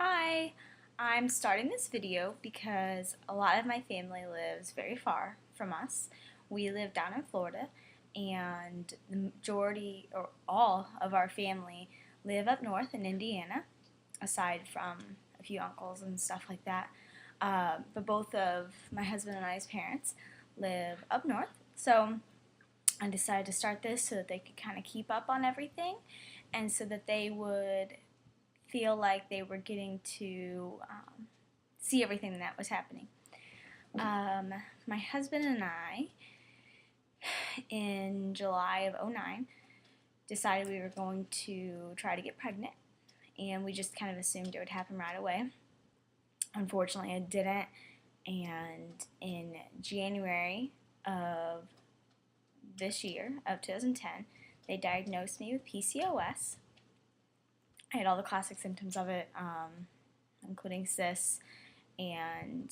Hi, I'm starting this video because a lot of my family lives very far from us. We live down in Florida, and the majority or all of our family live up north in Indiana, aside from a few uncles and stuff like that. But both of my husband and I's parents live up north, so I decided to start this so that they could kind of keep up on everything and so that they would feel like they were getting to see everything that was happening. My husband and I, in July of '09, decided we were going to try to get pregnant, and we just kind of assumed it would happen right away. Unfortunately, it didn't, and in January of this year, of 2010, they diagnosed me with PCOS. I had all the classic symptoms of it, including cysts, and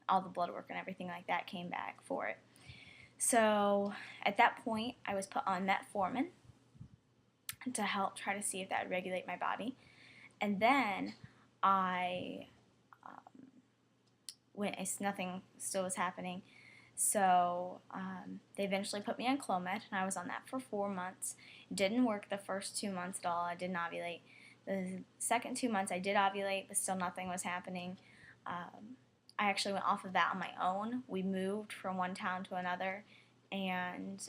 all the blood work and everything like that came back for it. So at that point, I was put on metformin to help try to see if that would regulate my body. And then I went, nothing still was happening. So they eventually put me on Clomid, and I was on that for 4 months. It didn't work the first 2 months at all. I didn't ovulate. The second 2 months I did ovulate, but still nothing was happening. I actually went off of that on my own. We moved from one town to another, and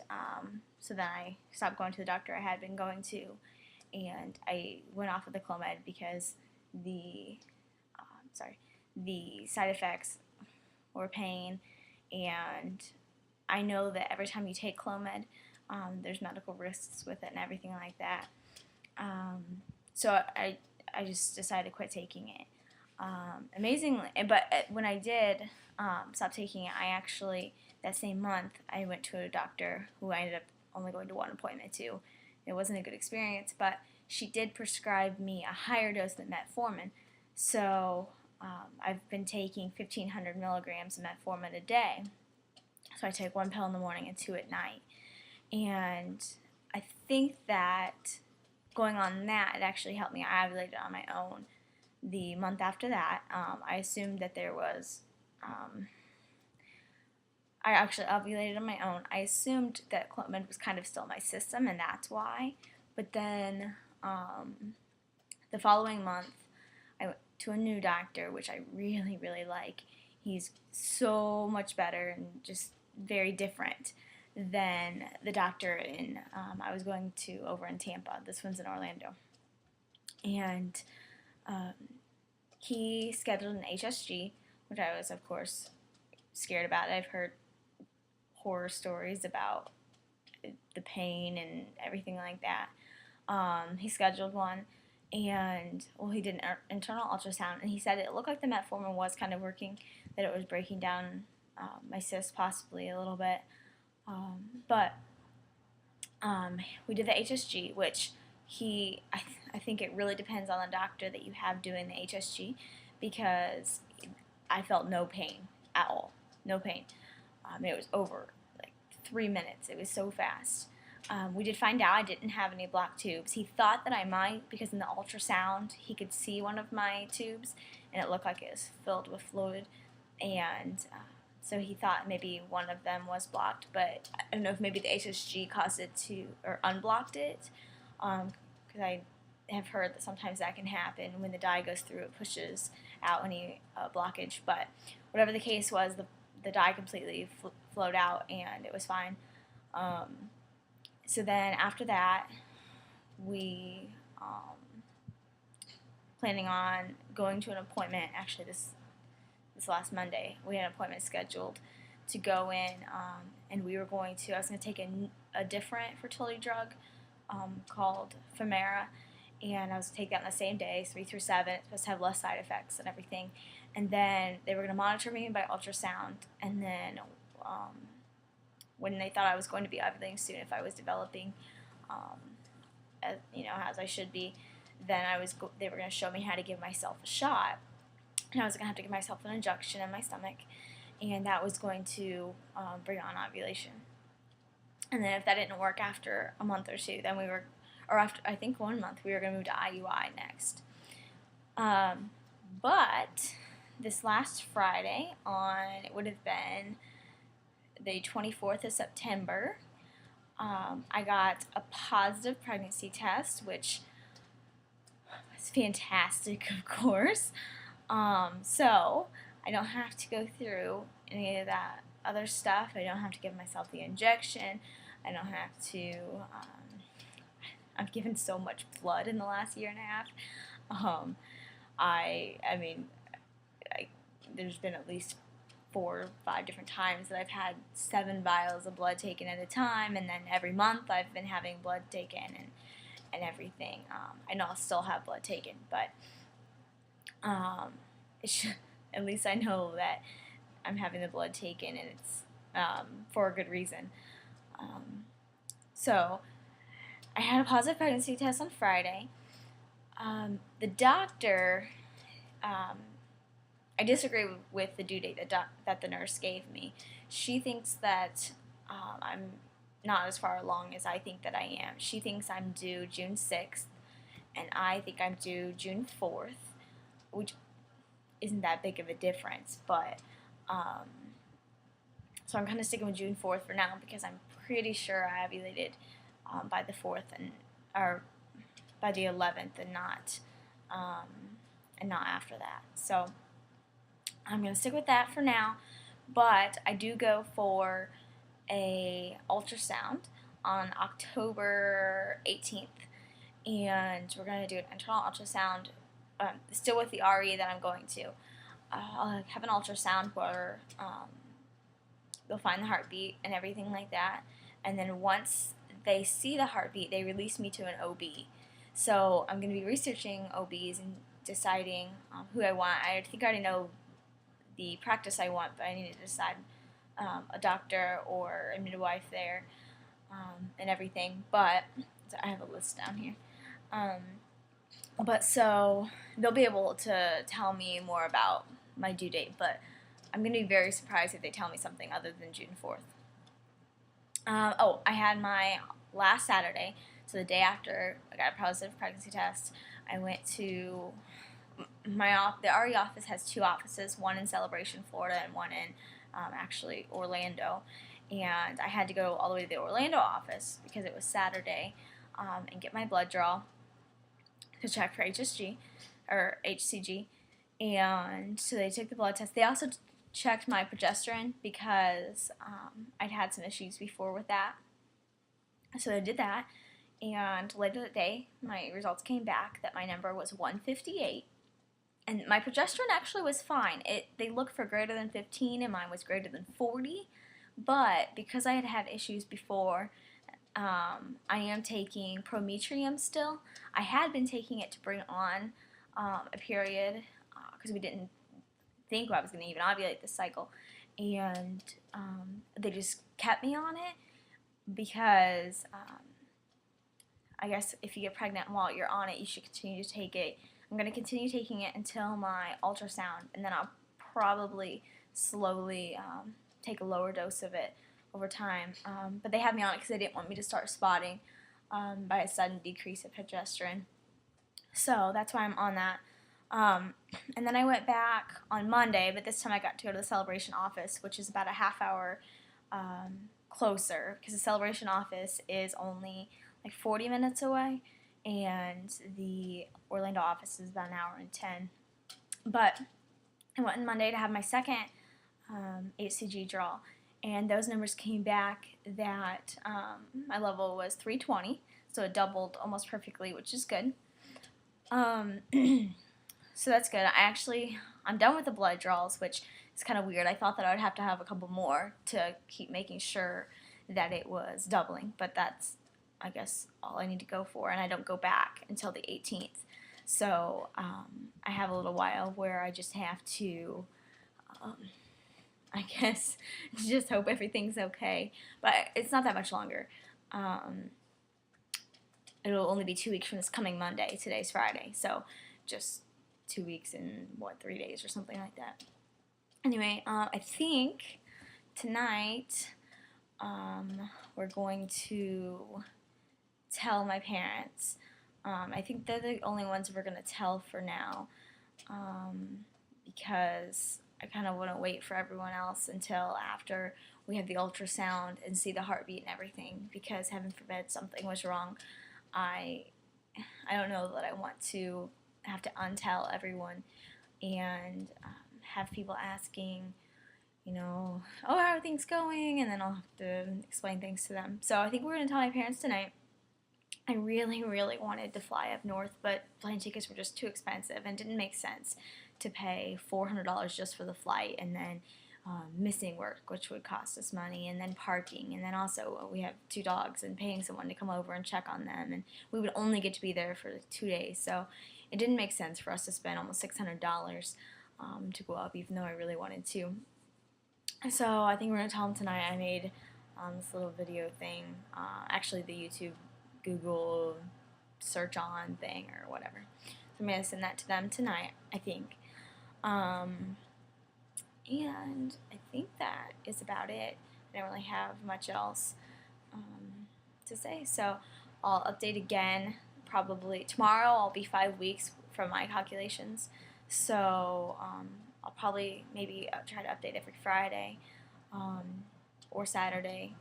so then I stopped going to the doctor I had been going to, and I went off of the Clomid because the side effects were pain, and I know that every time you take Clomid, there's medical risks with it and everything like that. So I just decided to quit taking it. Amazingly, but when I did stop taking it, I actually, that same month, I went to a doctor who I ended up only going to one appointment to. It wasn't a good experience, but she did prescribe me a higher dose than metformin. So I've been taking 1,500 milligrams of metformin a day. So I take one pill in the morning and two at night. And I think that going on that, it actually helped me. I ovulated on my own. The month after that, I assumed that there was, I actually ovulated on my own. I assumed that Clomid was kind of still in my system, and that's why. But then the following month, I went to a new doctor, which I really, really like. He's so much better and just very different than the doctor I was going to over in Tampa. This one's in Orlando. And he scheduled an HSG, which I was, of course, scared about. I've heard horror stories about the pain and everything like that. He scheduled one, and he did an internal ultrasound, and he said it looked like the metformin was kind of working, that it was breaking down my cysts possibly a little bit. But we did the HSG, which I think it really depends on the doctor that you have doing the HSG, because I felt no pain at all. No pain. It was over like 3 minutes. It was so fast. We did find out I didn't have any blocked tubes. He thought that I might, because in the ultrasound he could see one of my tubes and it looked like it was filled with fluid, and so he thought maybe one of them was blocked, but I don't know if maybe the HSG caused it to, or unblocked it, because I have heard that sometimes that can happen when the dye goes through, it pushes out any blockage. But whatever the case was, the dye completely flowed out and it was fine. So then after that, we planning on going to an appointment. Actually, this last Monday, we had an appointment scheduled to go in, and I was going to take a different fertility drug called Femara, and I was going to take that on the same day, 3 through 7. It's supposed to have less side effects and everything. And then they were going to monitor me by ultrasound, and then when they thought I was going to be ovulating soon, if I was developing as I should be, then they were going to show me how to give myself a shot. And I was going to have to give myself an injection in my stomach, and that was going to bring on ovulation. And then if that didn't work after a month or two, then after I think 1 month, we were going to move to IUI next. But this last Friday, it would have been the 24th of September, I got a positive pregnancy test, which was fantastic, of course. So I don't have to go through any of that other stuff. I don't have to give myself the injection. I don't have to. I've given so much blood in the last year and a half. I mean, there's been at least 4 or 5 different times that I've had 7 vials of blood taken at a time, and then every month I've been having blood taken and everything. I know I'll still have blood taken, but at least I know that I'm having the blood taken, and it's for a good reason. So I had a positive pregnancy test on Friday. The doctor, I disagree with the due date that the nurse gave me. She thinks that I'm not as far along as I think that I am. She thinks I'm due June 6th, and I think I'm due June 4th, which isn't that big of a difference, but so I'm kind of sticking with June 4th for now because I'm pretty sure I ovulated by the 4th or by the 11th, and not after that. So I'm gonna stick with that for now. But I do go for a ultrasound on October 18th, and we're gonna do an internal ultrasound. Still with the RE that I'm going to. I'll have an ultrasound where they'll find the heartbeat and everything like that, and then once they see the heartbeat, they release me to an OB. So I'm going to be researching OBs and deciding who I want. I think I already know the practice I want, but I need to decide a doctor or a midwife there and everything. But so I have a list down here. But so they'll be able to tell me more about my due date, but I'm going to be very surprised if they tell me something other than June 4th. I had my last Saturday, so the day after I got a positive pregnancy test, I went to the RE office has 2 offices, one in Celebration, Florida, and one in actually Orlando. And I had to go all the way to the Orlando office because it was Saturday and get my blood draw to check for HSG or HCG. And so they took the blood test. They also checked my progesterone because I'd had some issues before with that. So they did that, and later that day, my results came back that my number was 158, and my progesterone actually was fine. They looked for greater than 15, and mine was greater than 40, but because I had had issues before, I am taking Prometrium still. I had been taking it to bring on a period because we didn't think I was going to even ovulate this cycle, and they just kept me on it because I guess if you get pregnant while you're on it, you should continue to take it. I'm going to continue taking it until my ultrasound, and then I'll probably slowly take a lower dose of it over time. But they had me on it because they didn't want me to start spotting by a sudden decrease of progesterone. So that's why I'm on that. And then I went back on Monday, but this time I got to go to the Celebration office, which is about a half hour closer, because the Celebration office is only like 40 minutes away, and the Orlando office is about an hour and 10. But I went on Monday to have my second HCG draw, and those numbers came back that my level was 320, so it doubled almost perfectly, which is good. So that's good. I'm done with the blood draws, which is kind of weird. I thought that I would have to have a couple more to keep making sure that it was doubling, but that's, I guess, all I need to go for, and I don't go back until the 18th. So I have a little while where I just have to, I guess, just hope everything's okay. But it's not that much longer. It'll only be 2 weeks from this coming Monday. Today's Friday, so just 2 weeks and 3 days or something like that. Anyway, I think tonight we're going to tell my parents I think they're the only ones we're going to tell for now, because I kind of want to wait for everyone else until after we have the ultrasound and see the heartbeat and everything, because heaven forbid something was wrong. I don't know that I want to have to untell everyone and have people asking, oh, how are things going? And then I'll have to explain things to them. So I think we're going to tell my parents tonight. I really, really wanted to fly up north, but plane tickets were just too expensive and didn't make sense to pay $400 just for the flight, and then missing work, which would cost us money, and then parking, and then also we have 2 dogs and paying someone to come over and check on them, and we would only get to be there for 2 days, so it didn't make sense for us to spend almost $600 to go up, even though I really wanted to. So I think we're going to tell them tonight. I made this little video thing, actually the YouTube Google search on thing or whatever. So I'm going to send that to them tonight, I think. And I think that is about it. I don't really have much else to say. So I'll update again probably tomorrow. I'll be 5 weeks from my calculations. So I'll probably maybe try to update every Friday or Saturday,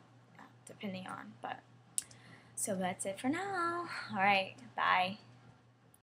depending on. But so that's it for now. All right, bye.